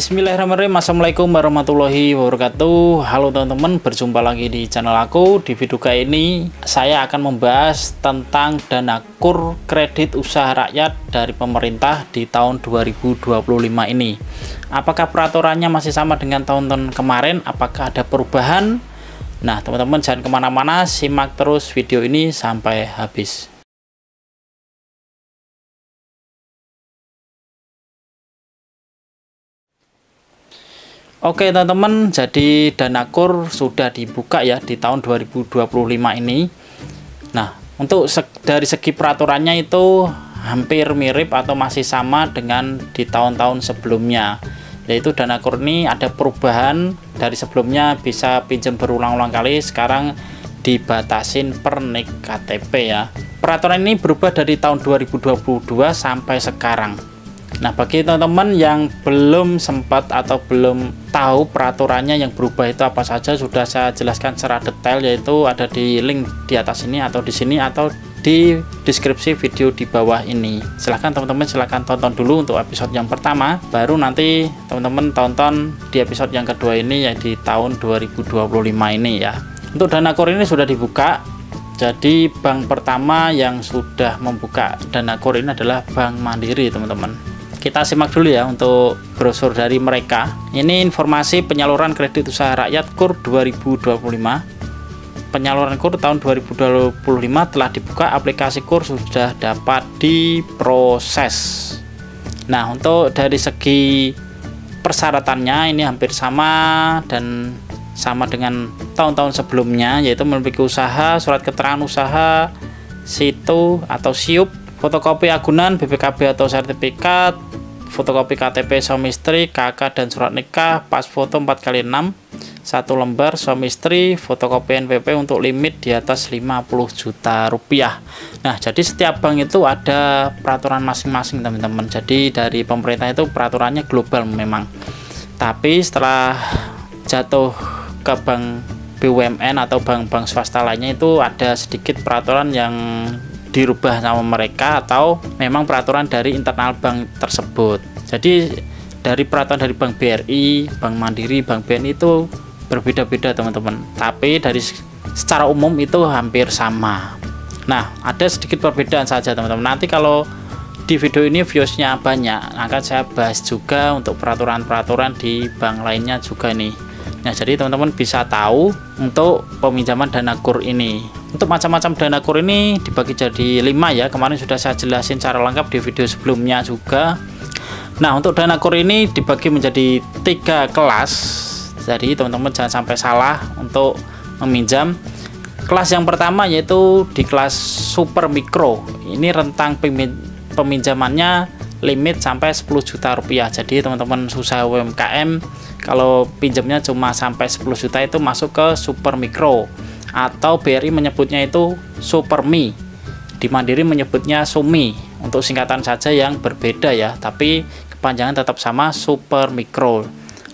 Bismillahirrahmanirrahim. Assalamualaikum warahmatullahi wabarakatuh. Halo teman-teman, berjumpa lagi di channel aku. Di video kali ini saya akan membahas tentang dana kur kredit usaha rakyat dari pemerintah di tahun 2025 ini. Apakah peraturannya masih sama dengan tahun-tahun kemarin? Apakah ada perubahan? Nah teman-teman jangan kemana-mana, simak terus video ini sampai habis. Oke teman-teman, jadi dana kur sudah dibuka ya di tahun 2025 ini. Nah, untuk dari segi peraturannya itu hampir mirip atau masih sama dengan di tahun-tahun sebelumnya. Yaitu dana kur ini ada perubahan, dari sebelumnya bisa pinjam berulang-ulang kali, sekarang dibatasin per nik KTP ya. Peraturan ini berubah dari tahun 2022 sampai sekarang. Nah, bagi teman-teman yang belum sempat atau belum tahu peraturannya yang berubah itu apa saja, sudah saya jelaskan secara detail, yaitu ada di link di atas ini atau di sini atau di deskripsi video di bawah ini. Silahkan teman-teman, silahkan tonton dulu untuk episode yang pertama, baru nanti teman-teman tonton di episode yang kedua ini ya di tahun 2025 ini ya. Untuk dana kur ini sudah dibuka. Jadi bank pertama yang sudah membuka dana kur ini adalah Bank Mandiri teman-teman. Kita simak dulu ya untuk brosur dari mereka. Ini informasi penyaluran kredit usaha rakyat kur 2025. Penyaluran kur tahun 2025 telah dibuka, aplikasi kur sudah dapat diproses. Nah, untuk dari segi persyaratannya ini hampir sama dan sama dengan tahun-tahun sebelumnya, yaitu memiliki usaha, surat keterangan usaha, situ atau siup, fotokopi agunan, BPKB atau sertifikat, fotokopi KTP suami istri, KK dan surat nikah, pas foto 4x6, 1 lembar suami istri, fotokopi NPP untuk limit di atas 50 juta rupiah. Nah, jadi setiap bank itu ada peraturan masing-masing teman-teman. Jadi dari pemerintah itu peraturannya global memang. Tapi setelah jatuh ke bank BUMN atau bank-bank swasta lainnya itu ada sedikit peraturan yang dirubah sama mereka atau memang peraturan dari internal bank tersebut. Jadi dari peraturan dari Bank BRI, Bank Mandiri, Bank BNI itu berbeda-beda teman-teman. Tapi dari secara umum itu hampir sama. Nah, ada sedikit perbedaan saja teman-teman. Nanti kalau di video ini viewsnya banyak, akan saya bahas juga untuk peraturan-peraturan di bank lainnya juga nih. Nah, jadi teman-teman bisa tahu untuk peminjaman dana kur ini. Untuk macam-macam dana kur ini dibagi jadi 5 ya. Kemarin sudah saya jelasin secara lengkap di video sebelumnya juga. Nah, untuk dana kur ini dibagi menjadi 3 kelas. Jadi teman-teman jangan sampai salah untuk meminjam. Kelas yang pertama yaitu di kelas super mikro. Ini rentang peminjamannya limit sampai 10 juta rupiah. Jadi teman-teman usaha UMKM kalau pinjamnya cuma sampai 10 juta itu masuk ke super mikro, atau BRI menyebutnya itu Supermi, di Mandiri menyebutnya Sumi. Untuk singkatan saja yang berbeda ya, tapi kepanjangan tetap sama, super mikro.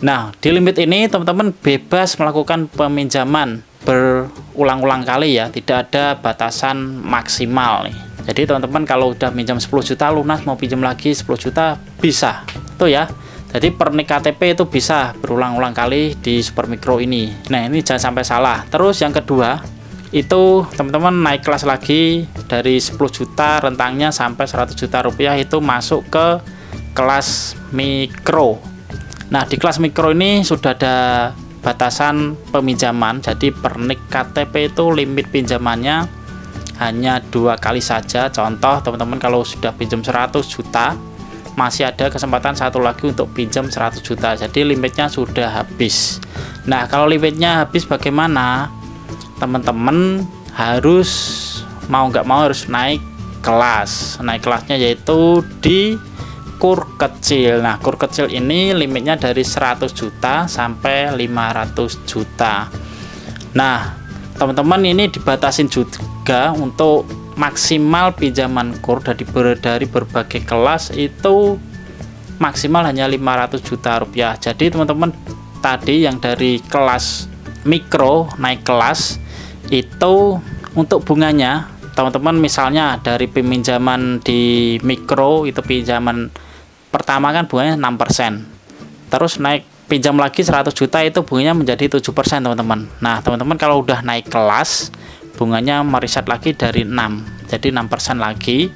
Nah, di limit ini teman-teman bebas melakukan peminjaman berulang-ulang kali ya, tidak ada batasan maksimal nih. Jadi teman-teman kalau udah minjam 10 juta lunas, mau pinjam lagi 10 juta bisa tuh ya. Jadi per nik KTP itu bisa berulang-ulang kali di super mikro ini. Nah, ini jangan sampai salah. Terus yang kedua itu teman-teman naik kelas lagi dari 10 juta rentangnya sampai 100 juta rupiah, itu masuk ke kelas mikro. Nah, di kelas mikro ini sudah ada batasan peminjaman. Jadi per nik KTP itu limit pinjamannya hanya 2 kali saja. Contoh teman-teman kalau sudah pinjam 100 juta masih ada kesempatan satu lagi untuk pinjam 100 juta. Jadi limitnya sudah habis. Nah, kalau limitnya habis bagaimana? Teman-teman harus mau nggak mau harus naik kelas. Naik kelasnya yaitu di kur kecil. Nah, kur kecil ini limitnya dari 100 juta sampai 500 juta. Nah, teman-teman ini dibatasin juga untuk maksimal pinjaman kur dari berbagai kelas itu maksimal hanya 500 juta rupiah. Jadi teman-teman tadi yang dari kelas mikro naik kelas itu untuk bunganya, teman-teman misalnya dari peminjaman di mikro itu pinjaman pertama kan bunganya 6%. terus naik pinjam lagi 100 juta itu bunganya menjadi 7% teman-teman. Nah teman-teman kalau udah naik kelas bunganya meriset lagi dari 6 jadi 6% lagi.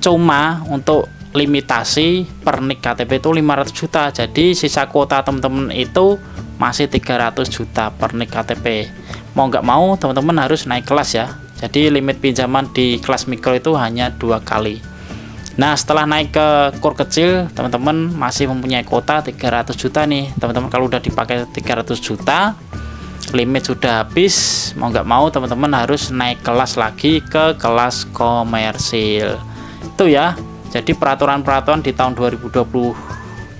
Cuma untuk limitasi per nik KTP itu 500 juta, jadi sisa kuota teman-teman itu masih 300 juta per nik KTP. Mau nggak mau teman-teman harus naik kelas ya. Jadi limit pinjaman di kelas mikro itu hanya 2 kali. Nah setelah naik ke kur kecil teman-teman masih mempunyai kuota 300 juta nih teman-teman. Kalau udah dipakai 300 juta limit sudah habis, mau nggak mau teman-teman harus naik kelas lagi ke kelas komersil itu ya. Jadi peraturan-peraturan di tahun 2022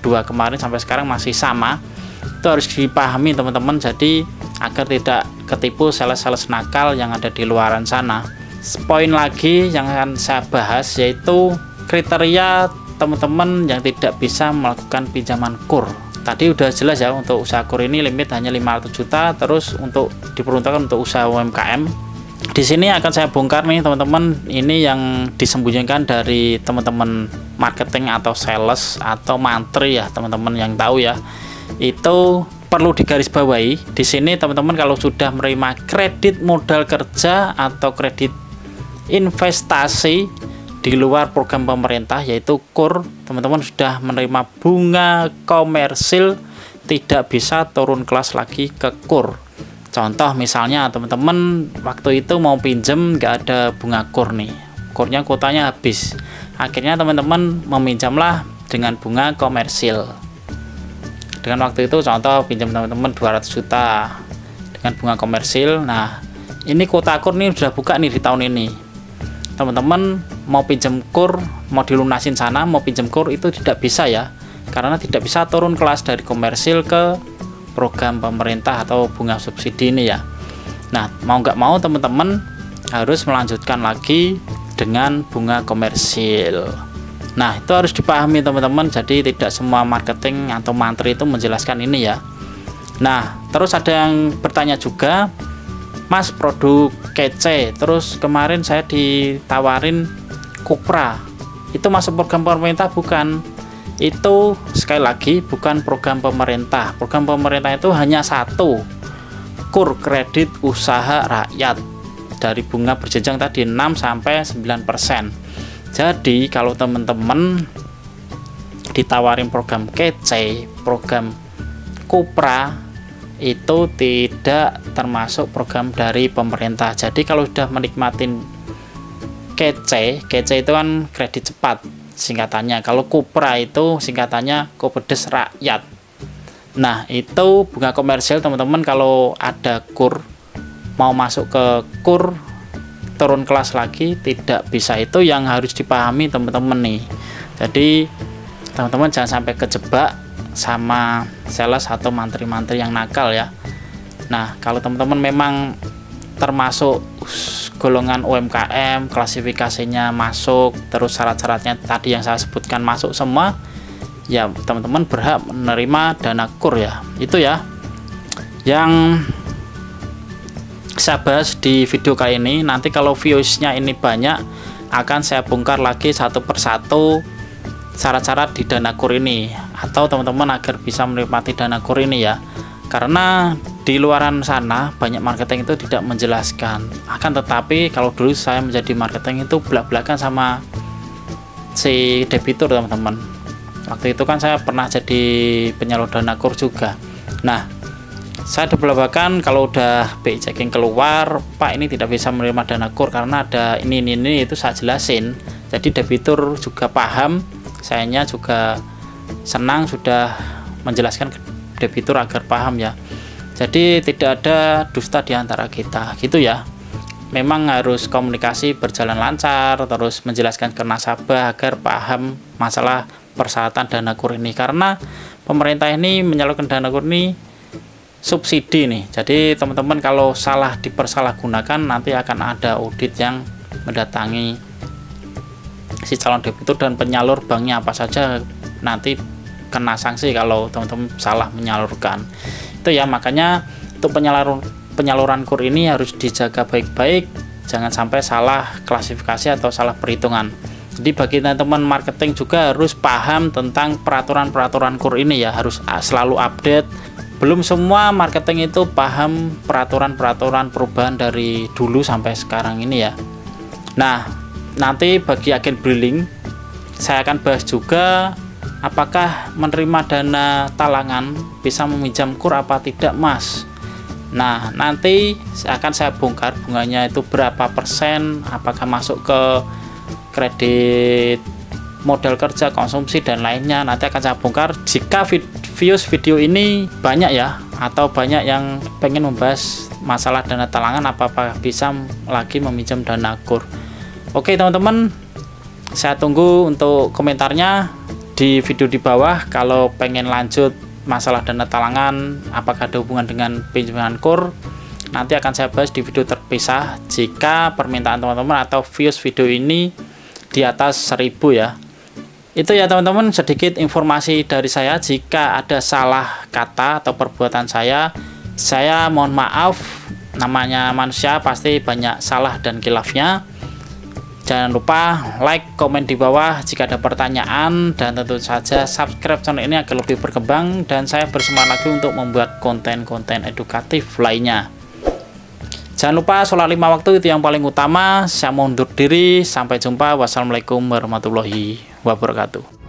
kemarin sampai sekarang masih sama, itu harus dipahami teman-teman, jadi agar tidak ketipu sales-sales nakal yang ada di luaran sana. Poin lagi yang akan saya bahas yaitu kriteria teman-teman yang tidak bisa melakukan pinjaman kur. Tadi udah jelas ya, untuk usaha kur ini limit hanya 500 juta, terus untuk diperuntukkan untuk usaha UMKM. Di sini akan saya bongkar nih teman-teman, ini yang disembunyikan dari teman-teman marketing atau sales atau mantri ya teman-teman yang tahu ya. Itu perlu digarisbawahi. Di sini teman-teman kalau sudah menerima kredit modal kerja atau kredit investasi di luar program pemerintah yaitu KUR, teman-teman sudah menerima bunga komersil, tidak bisa turun kelas lagi ke KUR. Contoh misalnya teman-teman waktu itu mau pinjem nggak ada bunga KUR nih, KURnya kuotanya habis, akhirnya teman-teman meminjamlah dengan bunga komersil. Dengan waktu itu contoh pinjam teman-teman 200 juta dengan bunga komersil. Nah ini kuota KUR nih sudah buka nih di tahun ini. Teman-teman mau pinjam KUR, mau dilunasin sana, mau pinjam KUR itu tidak bisa ya, karena tidak bisa turun kelas dari komersil ke program pemerintah atau bunga subsidi ini ya. Nah mau nggak mau teman-teman harus melanjutkan lagi dengan bunga komersil. Nah itu harus dipahami teman-teman, jadi tidak semua marketing atau mantri itu menjelaskan ini ya. Nah terus ada yang bertanya juga, Mas produk kece, terus kemarin saya ditawarin Kupra, itu masuk program pemerintah bukan? Itu sekali lagi bukan program pemerintah. Program pemerintah itu hanya satu, KUR, kredit usaha rakyat, dari bunga berjenjang tadi 6-9%. Jadi kalau teman-teman ditawarin program kece, program Kupra, itu tidak termasuk program dari pemerintah. Jadi kalau sudah menikmatin kece itu kan kredit cepat singkatannya. Kalau Kupra itu singkatannya Kopedes Rakyat. Nah itu bunga komersil teman-teman, kalau ada KUR mau masuk ke KUR turun kelas lagi tidak bisa. Itu yang harus dipahami teman-teman nih. Jadi teman-teman jangan sampai kejebak sama sales atau mantri-mantri yang nakal ya. Nah kalau teman-teman memang termasuk golongan UMKM, klasifikasinya masuk, terus syarat-syaratnya tadi yang saya sebutkan masuk semua ya, teman-teman berhak menerima dana KUR ya. Itu ya yang saya bahas di video kali ini. Nanti kalau viewsnya ini banyak akan saya bongkar lagi satu persatu syarat-syarat di dana KUR ini, atau teman-teman agar bisa menikmati dana KUR ini ya. Karena di luaran sana banyak marketing itu tidak menjelaskan. Akan tetapi kalau dulu saya menjadi marketing itu belak-belakan sama si debitur teman-teman. Waktu itu kan saya pernah jadi penyalur dana KUR juga. Nah saya belak-belakan kalau udah BI checking keluar, Pak ini tidak bisa menerima dana KUR karena ada ini itu saya jelasin. Jadi debitur juga paham, sayanya juga senang sudah menjelaskan ke debitur agar paham ya. Jadi tidak ada dusta di antara kita gitu ya. Memang harus komunikasi berjalan lancar, terus menjelaskan ke nasabah agar paham masalah persyaratan dana KUR ini, karena pemerintah ini menyalurkan dana KUR ini subsidi nih. Jadi teman-teman kalau salah dipersalahgunakan nanti akan ada audit yang mendatangi si calon debitur dan penyalur banknya apa saja, nanti kena sanksi kalau teman-teman salah menyalurkan itu ya. Makanya untuk penyaluran KUR ini harus dijaga baik-baik, jangan sampai salah klasifikasi atau salah perhitungan. Jadi bagi teman-teman marketing juga harus paham tentang peraturan-peraturan KUR ini ya, harus selalu update. Belum semua marketing itu paham peraturan-peraturan perubahan dari dulu sampai sekarang ini ya. Nah, nanti bagi agen Briling saya akan bahas juga apakah menerima dana talangan bisa meminjam KUR apa tidak, Mas. Nah, nanti akan saya bongkar bunganya itu berapa persen, apakah masuk ke kredit modal kerja, konsumsi, dan lainnya. Nanti akan saya bongkar. Jika views video ini banyak ya, atau banyak yang pengen membahas masalah dana talangan, apakah bisa lagi meminjam dana KUR. Oke teman-teman, saya tunggu untuk komentarnya di video di bawah. Kalau pengen lanjut masalah dana talangan, apakah ada hubungan dengan pinjaman KUR, nanti akan saya bahas di video terpisah jika permintaan teman-teman atau views video ini di atas 1000 ya. Itu ya teman-teman, sedikit informasi dari saya. Jika ada salah kata atau perbuatan saya mohon maaf. Namanya manusia pasti banyak salah dan khilafnya. Jangan lupa like, komen di bawah jika ada pertanyaan, dan tentu saja subscribe channel ini agar lebih berkembang dan saya bersemangat lagi untuk membuat konten-konten edukatif lainnya. Jangan lupa sholat 5 waktu itu yang paling utama. Saya mau undur diri. Sampai jumpa. Wassalamualaikum warahmatullahi wabarakatuh.